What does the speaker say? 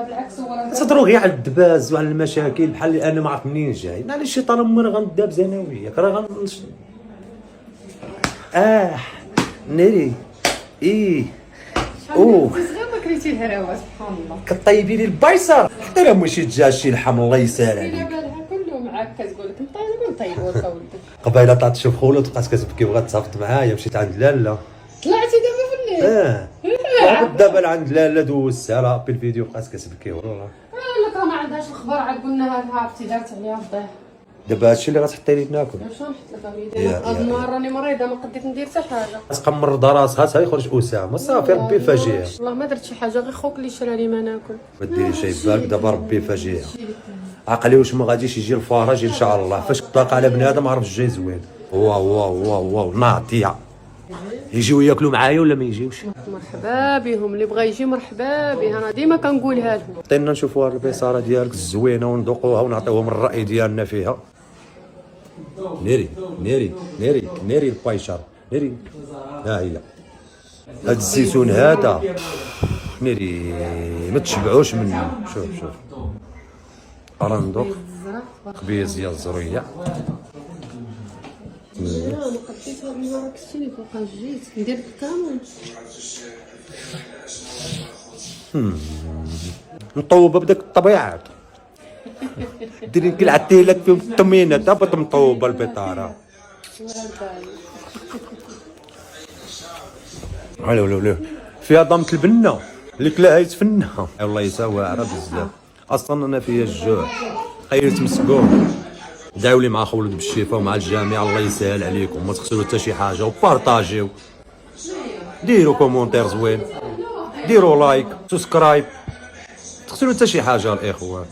بالعكس هو تهضروا غير على الدباز وعلى المشاكل بحال اللي انا ما عرفت منين جاي. انا الشيطان امر غندابز انا وياك راه ناري اوه صغير ما كرهتي الهراوه سبحان الله. كطيبي لي البيصر حتى راه ماشي دجاج شي لحم الله يسهل عليك. بالها كله معاك كتقول لك نطيب ولك ولدك. قبيله طلعت تشوف خولت بقات كتبكي بغات تصافط معايا مشيت عند لاله. طلعتي دابا في الليل؟ دابا عند لاله دوزتها راه بالفيديو بقات كتبكي والله. لك راه ما عندهاش الخبر عاد قلنا لها عرفتي دارت عليها فضيحه. دابا هادشي اللي غتحطي لي ناكل. واش نحط لك اوليدي؟ هاد النهار راني مريضه ما قديت ندير حتى حاجه. تقمر راسها تا يخرج اسامه صافي ربي فاجئها. والله ما درت شي حاجه غير خوك اللي شرى لي ما ناكل. ما ديري شي بالك دابا ربي فاجئها. عقلي واش ما غاديش يجي الفرج ان شاء الله. فاش طاق على بنادم عرف جاي زوين. واو ناطيه يجيو ياكلوا معايا ولا ما يجيوش؟ مرحبا بهم اللي بغى يجي مرحبا به. انا ديما كنقولها لهم. عطينا نشوفوا البيصاره ديالك الزوينه وندوقوها ونعطيوهم الراي ديالنا فيها. ناري البايشر ناري. ها هي هاد الزيتون هذا ناري ما تشبعوش منه. شوف راه ندوق خبيز ديال الزرويه. ما قديت هاد النهار كشتيني فوقاش جيت ندير الكامل. مطوبه بداك الطبيعات ديري كلعتي لك فيهم الطمينه دابا مطوبه البطاره. ولا فيها ضمة البنه اللي كلاها يتفنى. والله يساوي واعره بزاف. اصلا انا فيا الجوع خيرت مسكون. دعوا لي مع خولد بالشفاء ومع الجميع الله يسهل عليكم. ما تخسروا حتى شي حاجه وبارطاجيو. ديروا كومونتير زوين ديروا لايك سبسكرايب. تخسروا حتى شي حاجه الاخوان.